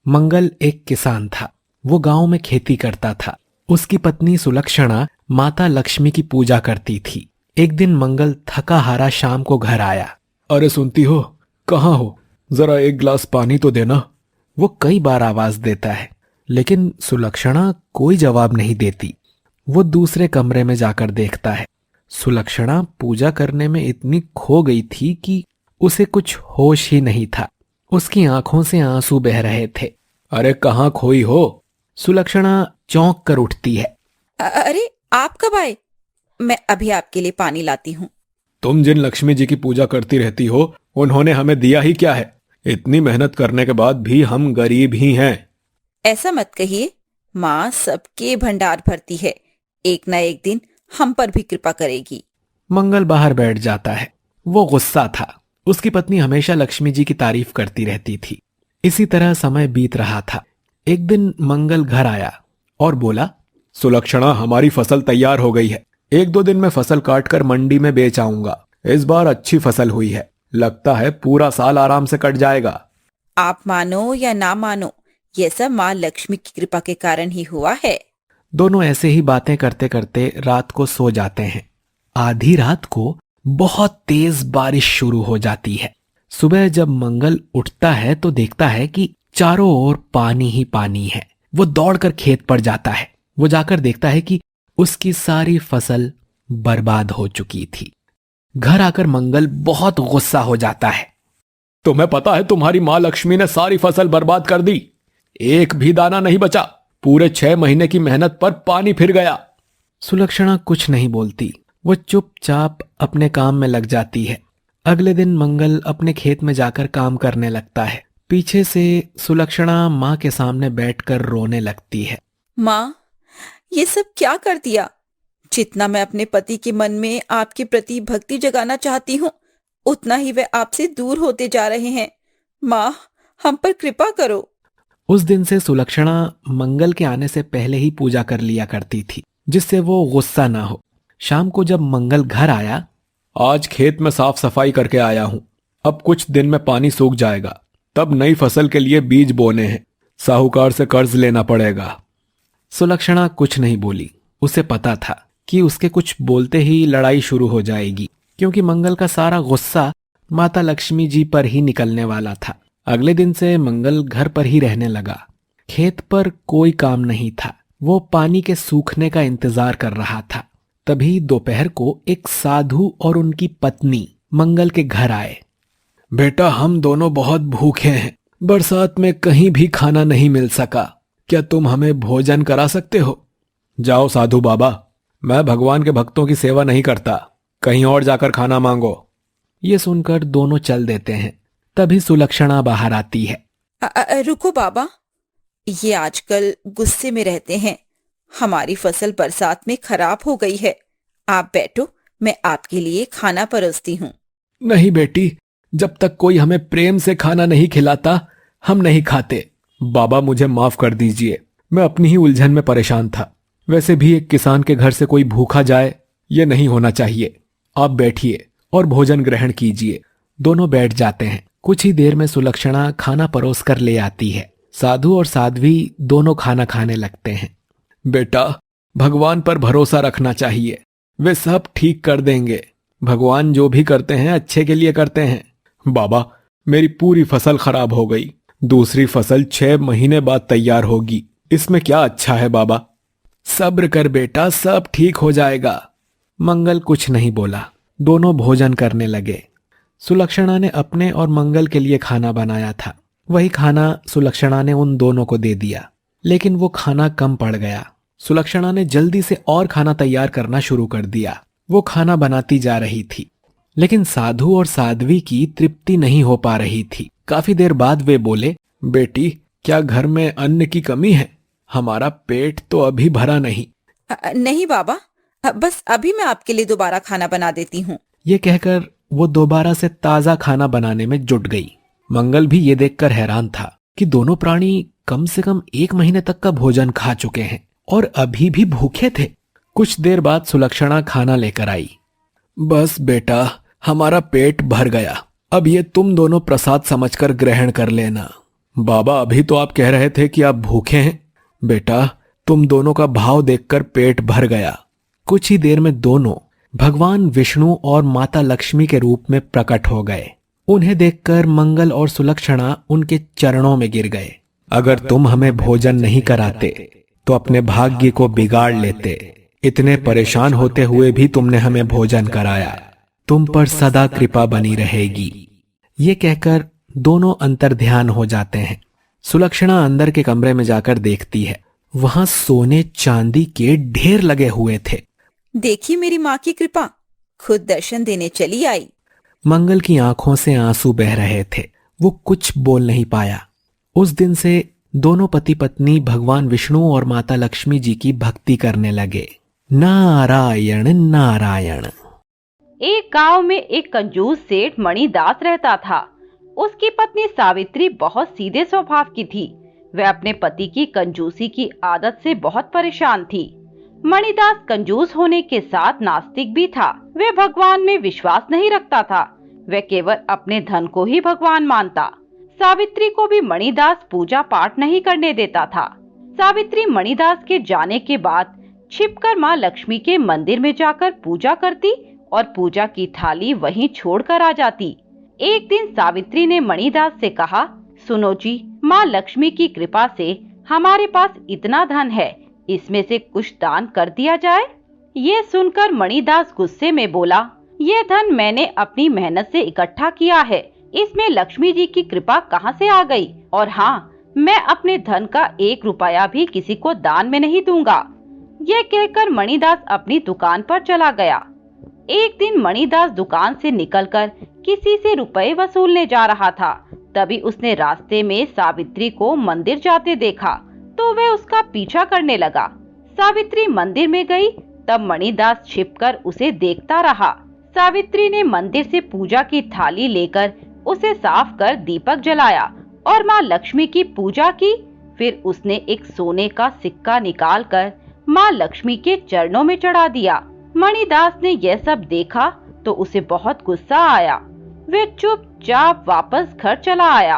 मंगल एक किसान था। वो गांव में खेती करता था। उसकी पत्नी सुलक्षणा माता लक्ष्मी की पूजा करती थी। एक दिन मंगल थका हारा शाम को घर आया। अरे सुनती हो, कहाँ हो? जरा एक गिलास पानी तो देना। वो कई बार आवाज देता है, लेकिन सुलक्षणा कोई जवाब नहीं देती। वो दूसरे कमरे में जाकर देखता है। सुलक्षणा पूजा करने में इतनी खो गई थी कि उसे कुछ होश ही नहीं था। उसकी आंखों से आंसू बह रहे थे। अरे कहाँ खोई हो? सुलक्षणा चौंक कर उठती है। अरे आप कब आए? मैं अभी आपके लिए पानी लाती हूँ। तुम जिन लक्ष्मी जी की पूजा करती रहती हो, उन्होंने हमें दिया ही क्या है? इतनी मेहनत करने के बाद भी हम गरीब ही हैं। ऐसा मत कहिए, माँ सबके भंडार भरती है, एक ना एक दिन हम पर भी कृपा करेगी। मंगल बाहर बैठ जाता है। वो गुस्सा था। उसकी पत्नी हमेशा लक्ष्मी जी की तारीफ करती रहती थी। इसी तरह समय बीत रहा था। एक दिन मंगल घर आया और बोला, सुलक्षणा, हमारी फसल तैयार हो गई है। 1-2 दिन में फसल काट कर मंडी में बेच आऊंगा। इस बार अच्छी फसल हुई है। लगता है पूरा साल आराम से कट जाएगा। आप मानो या ना मानो, ये सब माँ लक्ष्मी की कृपा के कारण ही हुआ है। दोनों ऐसे ही बातें करते करते रात को सो जाते हैं। आधी रात को बहुत तेज बारिश शुरू हो जाती है। सुबह जब मंगल उठता है तो देखता है कि चारों ओर पानी ही पानी है। वो दौड़कर खेत पर जाता है। वो जाकर देखता है कि उसकी सारी फसल बर्बाद हो चुकी थी। घर आकर मंगल बहुत गुस्सा हो जाता है। तुम्हें पता है तुम्हारी माँ लक्ष्मी ने सारी फसल बर्बाद कर दी। एक भी दाना नहीं बचा। पूरे 6 महीने की मेहनत पर पानी फिर गया। सुलक्षणा कुछ नहीं बोलती। वो चुपचाप अपने काम में लग जाती है। अगले दिन मंगल अपने खेत में जाकर काम करने लगता है। पीछे से सुलक्षणा माँ के सामने बैठकर रोने लगती है। माँ, ये सब क्या कर दिया? जितना मैं अपने पति के मन में आपके प्रति भक्ति जगाना चाहती हूँ, उतना ही वे आपसे दूर होते जा रहे हैं। माँ, हम पर कृपा करो। उस दिन से सुलक्षणा मंगल के आने से पहले ही पूजा कर लिया करती थी, जिससे वो गुस्सा ना हो। शाम को जब मंगल घर आया, आज खेत में साफ सफाई करके आया हूं। अब कुछ दिन में पानी सूख जाएगा, तब नई फसल के लिए बीज बोने हैं। साहूकार से कर्ज लेना पड़ेगा। सुलक्षणा कुछ नहीं बोली। उसे पता था कि उसके कुछ बोलते ही लड़ाई शुरू हो जाएगी, क्योंकि मंगल का सारा गुस्सा माता लक्ष्मी जी पर ही निकलने वाला था। अगले दिन से मंगल घर पर ही रहने लगा। खेत पर कोई काम नहीं था। वो पानी के सूखने का इंतजार कर रहा था। तभी दोपहर को एक साधु और उनकी पत्नी मंगल के घर आए। बेटा, हम दोनों बहुत भूखे हैं। बरसात में कहीं भी खाना नहीं मिल सका। क्या तुम हमें भोजन करा सकते हो? जाओ साधु बाबा, मैं भगवान के भक्तों की सेवा नहीं करता। कहीं और जाकर खाना मांगो। ये सुनकर दोनों चल देते हैं। तभी सुलक्षणा बाहर आती है। रुको बाबा, ये आजकल गुस्से में रहते हैं। हमारी फसल बरसात में खराब हो गई है। आप बैठो, मैं आपके लिए खाना परोसती हूँ। नहीं बेटी, जब तक कोई हमें प्रेम से खाना नहीं खिलाता, हम नहीं खाते। बाबा, मुझे माफ कर दीजिए। मैं अपनी ही उलझन में परेशान था। वैसे भी एक किसान के घर से कोई भूखा जाए, ये नहीं होना चाहिए। आप बैठिए और भोजन ग्रहण कीजिए। दोनों बैठ जाते हैं। कुछ ही देर में सुलक्षणा खाना परोस कर ले आती है। साधु और साध्वी दोनों खाना खाने लगते हैं। बेटा, भगवान पर भरोसा रखना चाहिए। वे सब ठीक कर देंगे। भगवान जो भी करते हैं अच्छे के लिए करते हैं। बाबा, मेरी पूरी फसल खराब हो गई। दूसरी फसल 6 महीने बाद तैयार होगी। इसमें क्या अच्छा है बाबा? सब्र कर बेटा, सब ठीक हो जाएगा। मंगल कुछ नहीं बोला। दोनों भोजन करने लगे। सुलक्षणा ने अपने और मंगल के लिए खाना बनाया था। वही खाना सुलक्षणा ने उन दोनों को दे दिया, लेकिन वो खाना कम पड़ गया। सुलक्षणा ने जल्दी से और खाना तैयार करना शुरू कर दिया। वो खाना बनाती जा रही थी, लेकिन साधु और साध्वी की तृप्ति नहीं हो पा रही थी। काफी देर बाद वे बोले, बेटी, क्या घर में अन्न की कमी है? हमारा पेट तो अभी भरा नहीं। नहीं बाबा, बस अभी मैं आपके लिए दोबारा खाना बना देती हूँ। ये कहकर वो दोबारा से ताजा खाना बनाने में जुट गई। मंगल भी ये देखकर हैरान था कि दोनों प्राणी कम से कम 1 महीने तक का भोजन खा चुके हैं और अभी भी भूखे थे। कुछ देर बाद सुलक्षणा खाना लेकर आई। बस बेटा, हमारा पेट भर गया। अब ये तुम दोनों प्रसाद समझकर ग्रहण कर लेना। बाबा, अभी तो आप कह रहे थे कि आप भूखे हैं। बेटा, तुम दोनों का भाव देखकर पेट भर गया। कुछ ही देर में दोनों भगवान विष्णु और माता लक्ष्मी के रूप में प्रकट हो गए। उन्हें देखकर मंगल और सुलक्षणा उनके चरणों में गिर गए। अगर तुम हमें भोजन नहीं कराते तो अपने भाग्य को बिगाड़ लेते। इतने परेशान होते हुए भी तुमने हमें भोजन कराया। तुम पर सदा कृपा बनी रहेगी। ये कहकर दोनों अंतर्ध्यान हो जाते हैं। सुलक्षणा अंदर के कमरे में जाकर देखती है, वहां सोने चांदी के ढेर लगे हुए थे। देखी मेरी माँ की कृपा, खुद दर्शन देने चली आई। मंगल की आंखों से आंसू बह रहे थे। वो कुछ बोल नहीं पाया। उस दिन से दोनों पति पत्नी भगवान विष्णु और माता लक्ष्मी जी की भक्ति करने लगे। नारायण नारायण। एक गांव में एक कंजूस सेठ मणिदास रहता था। उसकी पत्नी सावित्री बहुत सीधे स्वभाव की थी। वह अपने पति की कंजूसी की आदत से बहुत परेशान थी। मणिदास कंजूस होने के साथ नास्तिक भी था। वह भगवान में विश्वास नहीं रखता था। वह केवल अपने धन को ही भगवान मानता। सावित्री को भी मणिदास पूजा पाठ नहीं करने देता था। सावित्री मणिदास के जाने के बाद छिपकर माँ लक्ष्मी के मंदिर में जाकर पूजा करती और पूजा की थाली वहीं छोड़कर आ जाती। एक दिन सावित्री ने मणिदास से कहा, सुनो जी, माँ लक्ष्मी की कृपा से हमारे पास इतना धन है, इसमें से कुछ दान कर दिया जाए। ये सुनकर मणिदास गुस्से में बोला, ये धन मैंने अपनी मेहनत से इकट्ठा किया है, इसमें लक्ष्मी जी की कृपा कहाँ से आ गई? और हाँ, मैं अपने धन का 1 रुपया भी किसी को दान में नहीं दूंगा। ये कहकर मणिदास अपनी दुकान पर चला गया। एक दिन मणिदास दुकान से निकलकर किसी से रुपए वसूलने जा रहा था। तभी उसने रास्ते में सावित्री को मंदिर जाते देखा तो वह उसका पीछा करने लगा। सावित्री मंदिर में गई, तब मणिदास छिपकर उसे देखता रहा। सावित्री ने मंदिर से पूजा की थाली लेकर उसे साफ कर दीपक जलाया और माँ लक्ष्मी की पूजा की। फिर उसने एक सोने का सिक्का निकालकर माँ लक्ष्मी के चरणों में चढ़ा दिया। मणिदास ने यह सब देखा तो उसे बहुत गुस्सा आया। वह चुपचाप वापस घर चला आया।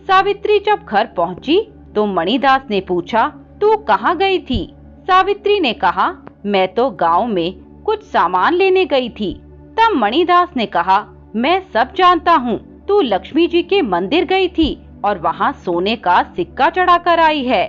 सावित्री जब घर पहुंची तो मणिदास ने पूछा, तू कहाँ गई थी? सावित्री ने कहा, मैं तो गांव में कुछ सामान लेने गई थी। तब मणिदास ने कहा, मैं सब जानता हूँ, तू लक्ष्मी जी के मंदिर गई थी और वहाँ सोने का सिक्का चढ़ा कर आई है।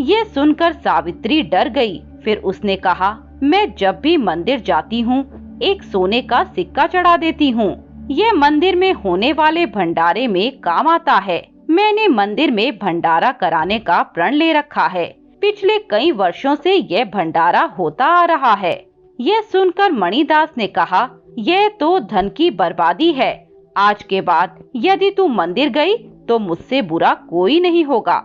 ये सुनकर सावित्री डर गई। फिर उसने कहा, मैं जब भी मंदिर जाती हूँ एक सोने का सिक्का चढ़ा देती हूँ। ये मंदिर में होने वाले भंडारे में काम आता है। मैंने मंदिर में भंडारा कराने का प्रण ले रखा है। पिछले कई वर्षों से यह भंडारा होता आ रहा है। यह सुनकर मणिदास ने कहा, यह तो धन की बर्बादी है। आज के बाद यदि तू मंदिर गई तो मुझसे बुरा कोई नहीं होगा।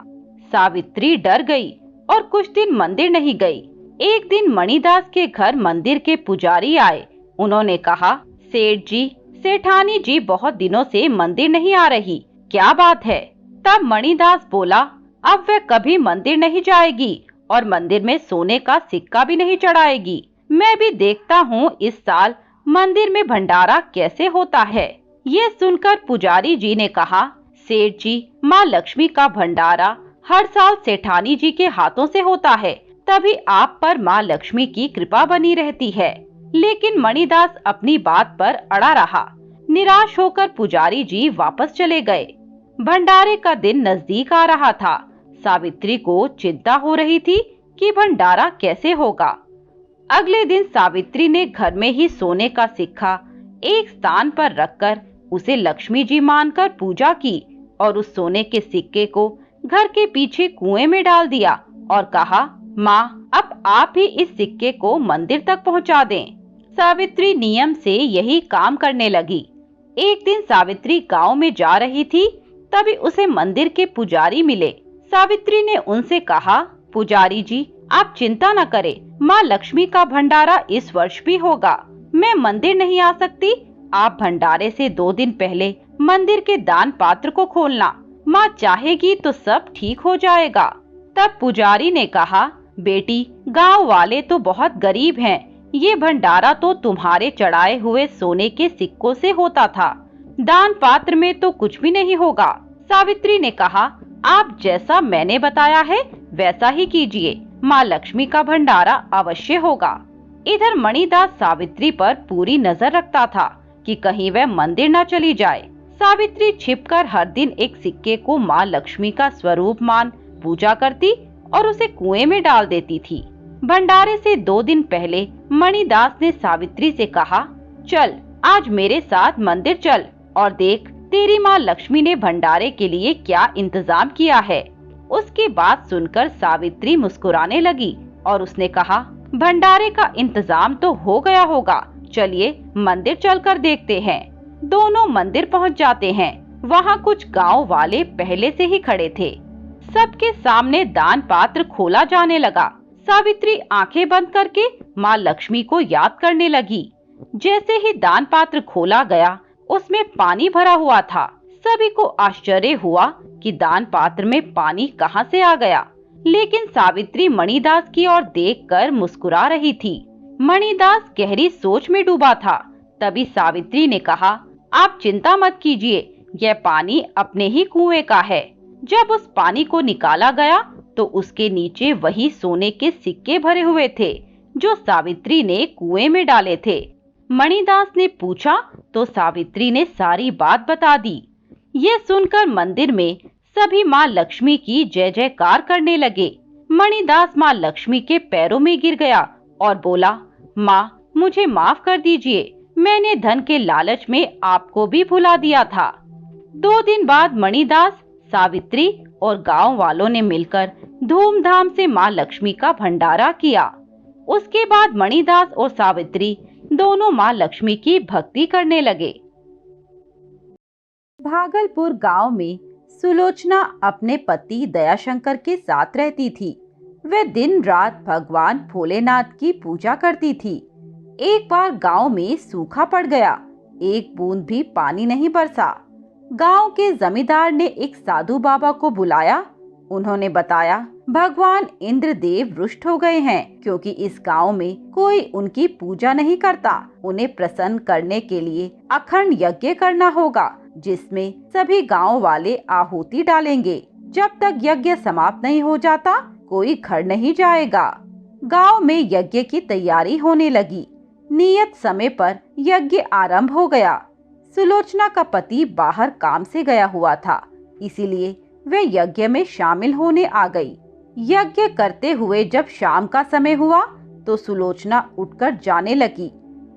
सावित्री डर गई और कुछ दिन मंदिर नहीं गई। एक दिन मणिदास के घर मंदिर के पुजारी आए। उन्होंने कहा, सेठ जी, सेठानी जी बहुत दिनों से मंदिर नहीं आ रही, क्या बात है? तब मणिदास बोला, अब वह कभी मंदिर नहीं जाएगी और मंदिर में सोने का सिक्का भी नहीं चढ़ाएगी। मैं भी देखता हूँ इस साल मंदिर में भंडारा कैसे होता है। ये सुनकर पुजारी जी ने कहा, सेठ जी, माँ लक्ष्मी का भंडारा हर साल सेठानी जी के हाथों से होता है, तभी आप पर माँ लक्ष्मी की कृपा बनी रहती है। लेकिन मणिदास अपनी बात पर अड़ा रहा। निराश होकर पुजारी जी वापस चले गए। भंडारे का दिन नजदीक आ रहा था। सावित्री को चिंता हो रही थी कि भंडारा कैसे होगा। अगले दिन सावित्री ने घर में ही सोने का सिक्का एक स्थान पर रखकर उसे लक्ष्मी जी मानकर पूजा की और उस सोने के सिक्के को घर के पीछे कुएं में डाल दिया और कहा, माँ, अब आप ही इस सिक्के को मंदिर तक पहुँचा दें। सावित्री नियम से यही काम करने लगी। एक दिन सावित्री गांव में जा रही थी, तभी उसे मंदिर के पुजारी मिले। सावित्री ने उनसे कहा, पुजारी जी, आप चिंता न करें, माँ लक्ष्मी का भंडारा इस वर्ष भी होगा। मैं मंदिर नहीं आ सकती, आप भंडारे से 2 दिन पहले मंदिर के दान पात्र को खोलना। माँ चाहेगी तो सब ठीक हो जाएगा। तब पुजारी ने कहा, बेटी, गांव वाले तो बहुत गरीब हैं। ये भंडारा तो तुम्हारे चढ़ाए हुए सोने के सिक्कों से होता था, दान पात्र में तो कुछ भी नहीं होगा। सावित्री ने कहा, आप जैसा मैंने बताया है वैसा ही कीजिए, माँ लक्ष्मी का भंडारा अवश्य होगा। इधर मणिदास सावित्री पर पूरी नजर रखता था कि कहीं वह मंदिर न चली जाए। सावित्री छिपकर हर दिन एक सिक्के को माँ लक्ष्मी का स्वरूप मान पूजा करती और उसे कुएं में डाल देती थी। भंडारे से 2 दिन पहले मणिदास ने सावित्री से कहा, चल आज मेरे साथ मंदिर चल और देख तेरी माँ लक्ष्मी ने भंडारे के लिए क्या इंतजाम किया है। उसकी बात सुनकर सावित्री मुस्कुराने लगी और उसने कहा, भंडारे का इंतजाम तो हो गया होगा, चलिए मंदिर चलकर देखते हैं। दोनों मंदिर पहुंच जाते हैं। वहां कुछ गांव वाले पहले से ही खड़े थे। सबके सामने दान पात्र खोला जाने लगा। सावित्री आंखें बंद करके माँ लक्ष्मी को याद करने लगी। जैसे ही दान पात्र खोला गया उसमें पानी भरा हुआ था। सभी को आश्चर्य हुआ कि दान पात्र में पानी कहां से आ गया, लेकिन सावित्री मणिदास की ओर देखकर मुस्कुरा रही थी। मणिदास गहरी सोच में डूबा था। तभी सावित्री ने कहा, आप चिंता मत कीजिए, यह पानी अपने ही कुएं का है। जब उस पानी को निकाला गया तो उसके नीचे वही सोने के सिक्के भरे हुए थे जो सावित्री ने कुएं में डाले थे। मणिदास ने पूछा तो सावित्री ने सारी बात बता दी। ये सुनकर मंदिर में सभी माँ लक्ष्मी की जय जयकार करने लगे। मणिदास माँ लक्ष्मी के पैरों में गिर गया और बोला, माँ मुझे माफ कर दीजिए, मैंने धन के लालच में आपको भी भुला दिया था। 2 दिन बाद मणिदास, सावित्री और गांव वालों ने मिलकर धूमधाम से माँ लक्ष्मी का भंडारा किया। उसके बाद मणिदास और सावित्री दोनों माँ लक्ष्मी की भक्ति करने लगे। भागलपुर गांव में सुलोचना अपने पति दयाशंकर के साथ रहती थी। वह दिन रात भगवान भोलेनाथ की पूजा करती थी। एक बार गांव में सूखा पड़ गया, एक बूंद भी पानी नहीं बरसा। गांव के जमींदार ने एक साधु बाबा को बुलाया। उन्होंने बताया, भगवान इंद्रदेव रुष्ट हो गए हैं क्योंकि इस गांव में कोई उनकी पूजा नहीं करता। उन्हें प्रसन्न करने के लिए अखंड यज्ञ करना होगा, जिसमें सभी गांव वाले आहुति डालेंगे। जब तक यज्ञ समाप्त नहीं हो जाता कोई घर नहीं जाएगा। गांव में यज्ञ की तैयारी होने लगी। नियत समय पर यज्ञ आरंभ हो गया। सुलोचना का पति बाहर काम से गया हुआ था, इसीलिए वे यज्ञ में शामिल होने आ गई। यज्ञ करते हुए जब शाम का समय हुआ तो सुलोचना उठकर जाने लगी।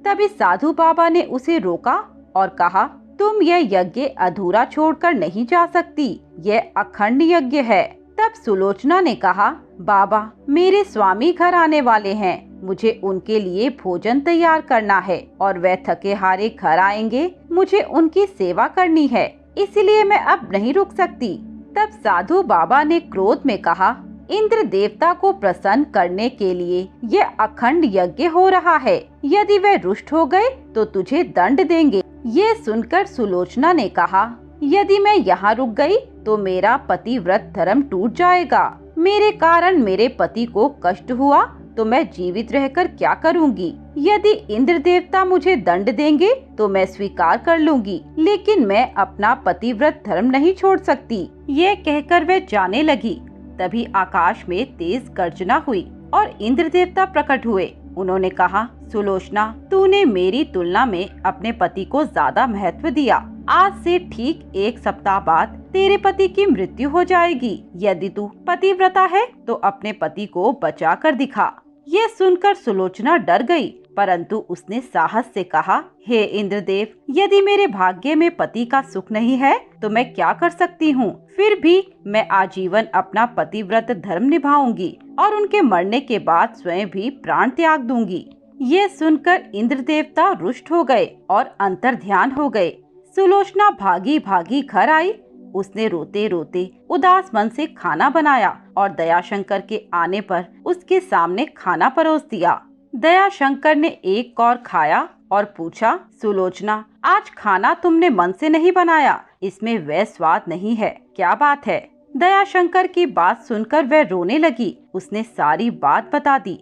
तभी साधु बाबा ने उसे रोका और कहा, तुम यह यज्ञ अधूरा छोड़कर नहीं जा सकती, यह अखंड यज्ञ है। तब सुलोचना ने कहा, बाबा मेरे स्वामी घर आने वाले हैं, मुझे उनके लिए भोजन तैयार करना है और वह थके हारे घर आएंगे, मुझे उनकी सेवा करनी है, इसलिए मैं अब नहीं रुक सकती। तब साधु बाबा ने क्रोध में कहा, इंद्र देवता को प्रसन्न करने के लिए यह अखंड यज्ञ हो रहा है, यदि वे रुष्ट हो गए तो तुझे दंड देंगे। ये सुनकर सुलोचना ने कहा, यदि मैं यहाँ रुक गई तो मेरा पतिव्रत धर्म टूट जाएगा। मेरे कारण मेरे पति को कष्ट हुआ तो मैं जीवित रहकर क्या करूँगी। यदि इंद्र देवता मुझे दंड देंगे तो मैं स्वीकार कर लूँगी, लेकिन मैं अपना पतिव्रत धर्म नहीं छोड़ सकती। ये कहकर वे जाने लगी। तभी आकाश में तेज गर्जना हुई और इंद्र देवता प्रकट हुए। उन्होंने कहा, सुलोचना तूने मेरी तुलना में अपने पति को ज्यादा महत्व दिया। आज से ठीक 1 सप्ताह बाद तेरे पति की मृत्यु हो जाएगी। यदि तू पतिव्रता है तो अपने पति को बचा कर दिखा। ये सुनकर सुलोचना डर गई, परंतु उसने साहस से कहा, हे इंद्रदेव, यदि मेरे भाग्य में पति का सुख नहीं है तो मैं क्या कर सकती हूँ। फिर भी मैं आजीवन अपना पतिव्रत धर्म निभाऊंगी और उनके मरने के बाद स्वयं भी प्राण त्याग दूंगी। ये सुनकर इंद्र देवता रुष्ट हो गए और अंतर्ध्यान हो गए। सुलोचना भागी भागी घर आई। उसने रोते रोते उदास मन से खाना बनाया और दयाशंकर के आने पर उसके सामने खाना परोस दिया। दयाशंकर ने एक कौर खाया और पूछा, सुलोचना आज खाना तुमने मन से नहीं बनाया, इसमें वह स्वाद नहीं है, क्या बात है। दयाशंकर की बात सुनकर वह रोने लगी। उसने सारी बात बता दी।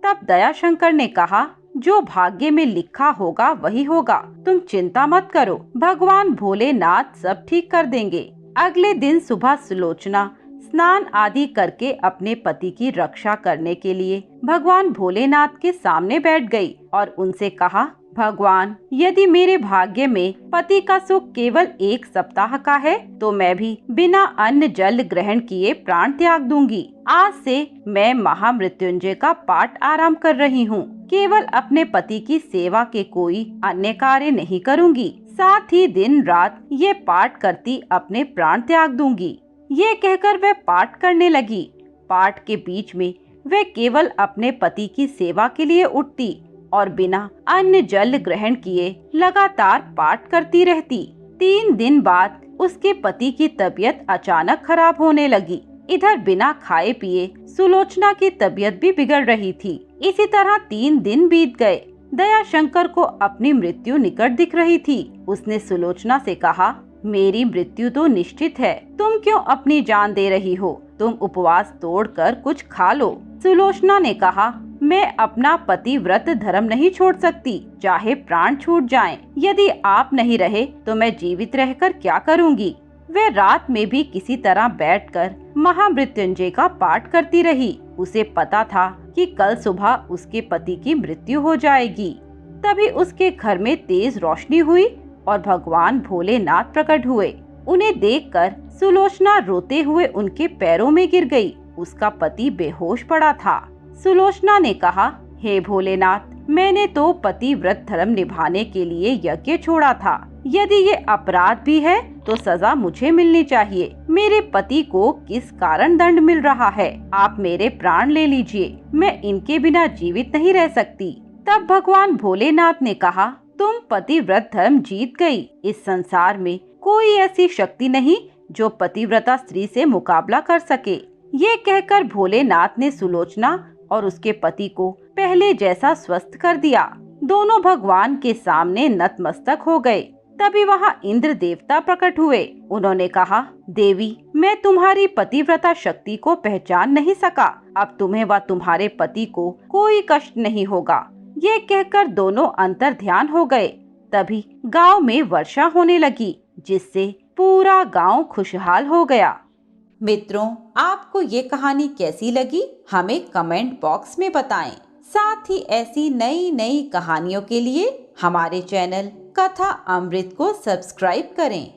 तब दयाशंकर ने कहा, जो भाग्य में लिखा होगा वही होगा, तुम चिंता मत करो, भगवान भोलेनाथ सब ठीक कर देंगे। अगले दिन सुबह सुलोचना स्नान आदि करके अपने पति की रक्षा करने के लिए भगवान भोलेनाथ के सामने बैठ गई और उनसे कहा, भगवान, यदि मेरे भाग्य में पति का सुख केवल 1 सप्ताह का है तो मैं भी बिना अन्न जल ग्रहण किए प्राण त्याग दूंगी। आज से मैं महामृत्युंजय का पाठ आरंभ कर रही हूँ। केवल अपने पति की सेवा के कोई अन्य कार्य नहीं करूँगी। साथ ही दिन रात ये पाठ करती अपने प्राण त्याग दूंगी। ये कहकर वह पाठ करने लगी। पाठ के बीच में वह केवल अपने पति की सेवा के लिए उठती और बिना अन्न जल ग्रहण किए लगातार पाठ करती रहती। 3 दिन बाद उसके पति की तबीयत अचानक खराब होने लगी। इधर बिना खाए पिए सुलोचना की तबीयत भी बिगड़ रही थी। इसी तरह 3 दिन बीत गए। दयाशंकर को अपनी मृत्यु निकट दिख रही थी। उसने सुलोचना से कहा, मेरी मृत्यु तो निश्चित है, तुम क्यों अपनी जान दे रही हो? तुम उपवास तोड़कर कुछ खा लो। सुलोचना ने कहा, मैं अपना पतिव्रत धर्म नहीं छोड़ सकती, चाहे प्राण छूट जाएं। यदि आप नहीं रहे तो मैं जीवित रहकर क्या करूंगी? वह रात में भी किसी तरह बैठकर महामृत्युंजय का पाठ करती रही। उसे पता था कि कल सुबह उसके पति की मृत्यु हो जाएगी। तभी उसके घर में तेज रोशनी हुई और भगवान भोलेनाथ प्रकट हुए। उन्हें देखकर सुलोचना रोते हुए उनके पैरों में गिर गई। उसका पति बेहोश पड़ा था। सुलोचना ने कहा, हे भोलेनाथ, मैंने तो पतिव्रत धर्म निभाने के लिए यज्ञ छोड़ा था। यदि ये अपराध भी है तो सजा मुझे मिलनी चाहिए। मेरे पति को किस कारण दंड मिल रहा है? आप मेरे प्राण ले लीजिए, मैं इनके बिना जीवित नहीं रह सकती। तब भगवान भोलेनाथ ने कहा, तुम पतिव्रत धर्म जीत गई। इस संसार में कोई ऐसी शक्ति नहीं जो पतिव्रता स्त्री से मुकाबला कर सके। ये कहकर भोलेनाथ ने सुलोचना और उसके पति को पहले जैसा स्वस्थ कर दिया। दोनों भगवान के सामने नतमस्तक हो गए। तभी वहाँ इंद्र देवता प्रकट हुए। उन्होंने कहा, देवी, मैं तुम्हारी पतिव्रता शक्ति को पहचान नहीं सका। अब तुम्हें व तुम्हारे पति को कोई कष्ट नहीं होगा। ये कहकर दोनों अंतर ध्यान हो गए। तभी गांव में वर्षा होने लगी, जिससे पूरा गांव खुशहाल हो गया। मित्रों, आपको ये कहानी कैसी लगी हमें कमेंट बॉक्स में बताएं। साथ ही ऐसी नई नई कहानियों के लिए हमारे चैनल कथा अमृत को सब्सक्राइब करें।